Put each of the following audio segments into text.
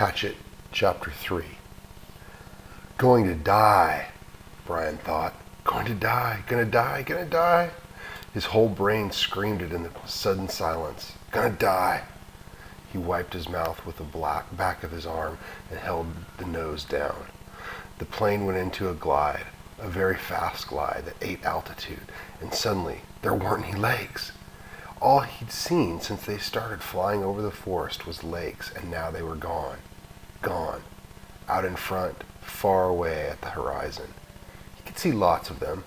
Hatchet, Chapter 3. Going to die, Brian thought. Going to die, gonna die, gonna die. His whole brain screamed it in the sudden silence. Gonna die. He wiped his mouth with the back of his arm and held the nose down. The plane went into a glide, a very fast glide at 8 altitude, and suddenly there weren't any legs. All he'd seen since they started flying over the forest was lakes, and now they were gone. Gone. Out in front, far away at the horizon. He could see lots of them.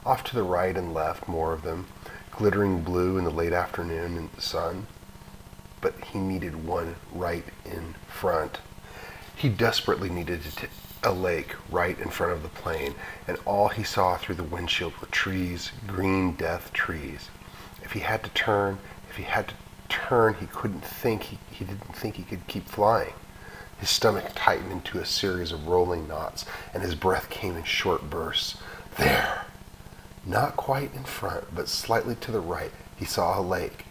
Off to the right and left, more of them, glittering blue in the late afternoon in the sun. But he needed one right in front. He desperately needed a lake right in front of the plane, and all he saw through the windshield were trees, green death trees. If he had to turn, he couldn't think. He didn't think he could keep flying. His stomach tightened into a series of rolling knots, and his breath came in short bursts. There! Not quite in front, but slightly to the right, he saw a lake,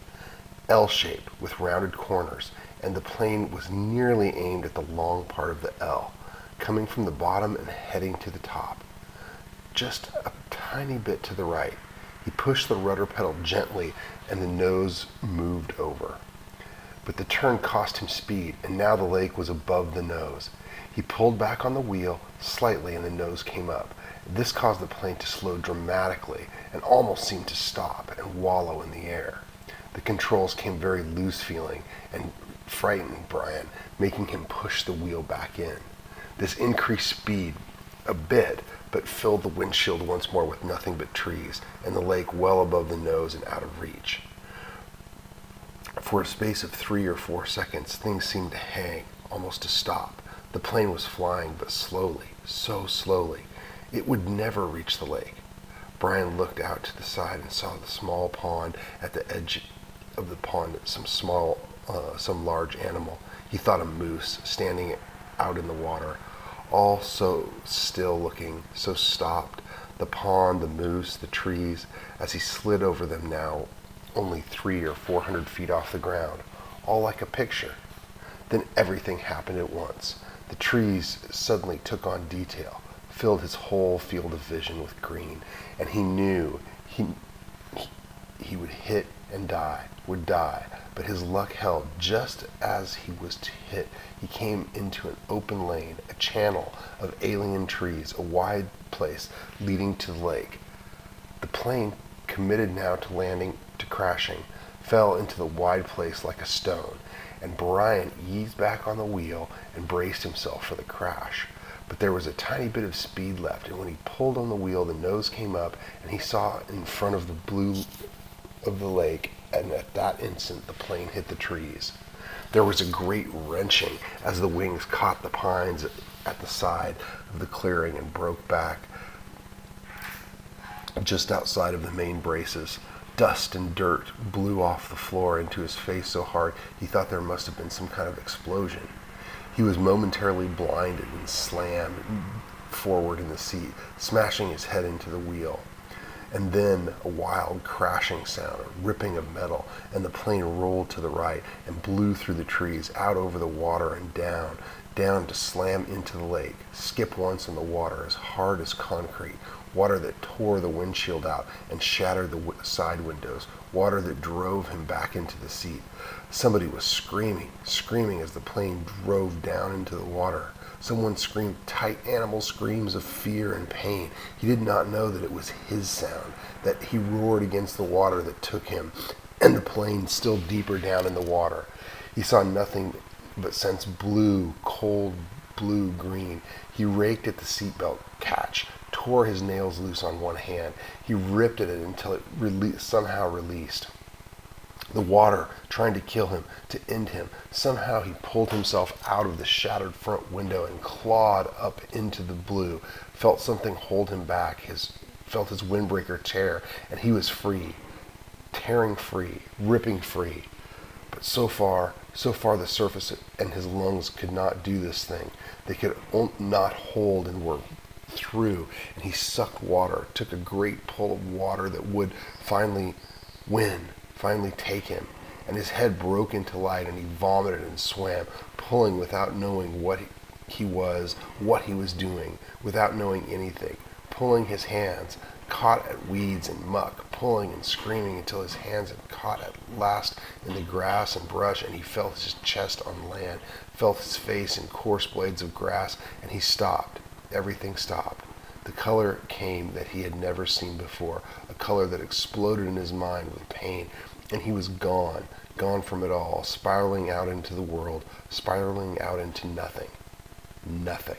L-shaped with rounded corners, and the plane was nearly aimed at the long part of the L, coming from the bottom and heading to the top. Just a tiny bit to the right. He pushed the rudder pedal gently, and the nose moved over. But the turn cost him speed, and now the lake was above the nose. He pulled back on the wheel slightly, and the nose came up. This caused the plane to slow dramatically and almost seemed to stop and wallow in the air. The controls came very loose feeling and frightened Brian, making him push the wheel back in. This increased speed a bit, but filled the windshield once more with nothing but trees, and the lake well above the nose and out of reach. For a space of 3 or 4 seconds, things seemed to hang, almost to stop. The plane was flying, but slowly, so slowly. It would never reach the lake. Brian looked out to the side and saw the small pond. At the edge of the pond, some large animal. He thought a moose standing out in the water, all so still looking, so stopped. The pond, the moose, the trees, as he slid over them now, only 300 or 400 feet off the ground, all like a picture. Then everything happened at once. The trees suddenly took on detail, filled his whole field of vision with green, and he knew he would hit and would die, but his luck held. Just as he was to hit, he came into an open lane, a channel of alien trees, a wide place leading to the lake. The plane, committed now to crashing, fell into the wide place like a stone, and Brian eased back on the wheel and braced himself for the crash. But there was a tiny bit of speed left, and when he pulled on the wheel, the nose came up, and he saw in front of the blue of the lake, and at that instant the plane hit the trees. There was a great wrenching as the wings caught the pines at the side of the clearing and broke back just outside of the main braces. Dust and dirt blew off the floor into his face so hard he thought there must have been some kind of explosion. He was momentarily blinded and slammed forward in the seat, smashing his head into the wheel. And then a wild crashing sound, a ripping of metal, and the plane rolled to the right and blew through the trees, out over the water and down to slam into the lake, skip once in the water as hard as concrete, water that tore the windshield out and shattered the side windows, water that drove him back into the seat. Somebody was screaming as the plane drove down into the water. Someone screamed tight animal screams of fear and pain. He did not know that it was his sound, that he roared against the water that took him, and the plane still deeper down in the water. He saw nothing but sense blue, cold blue-green. He raked at the seatbelt catch, tore his nails loose on one hand. He ripped at it until it somehow released. The water trying to kill him, to end him. Somehow he pulled himself out of the shattered front window and clawed up into the blue, felt something hold him back, felt his windbreaker tear, and he was free, tearing free, ripping free. But so far the surface and his lungs could not do this thing. They could not hold and were through, and he sucked water, took a great pull of water that would finally take him, and his head broke into light, and he vomited and swam, pulling without knowing what he was doing, without knowing anything, pulling his hands, caught at weeds and muck, pulling and screaming until his hands had caught at last in the grass and brush, and he felt his chest on land, felt his face in coarse blades of grass, and he stopped. Everything stopped. The color came that he had never seen before, a color that exploded in his mind with pain, and he was gone from it all, spiraling out into the world, spiraling out into nothing. Nothing.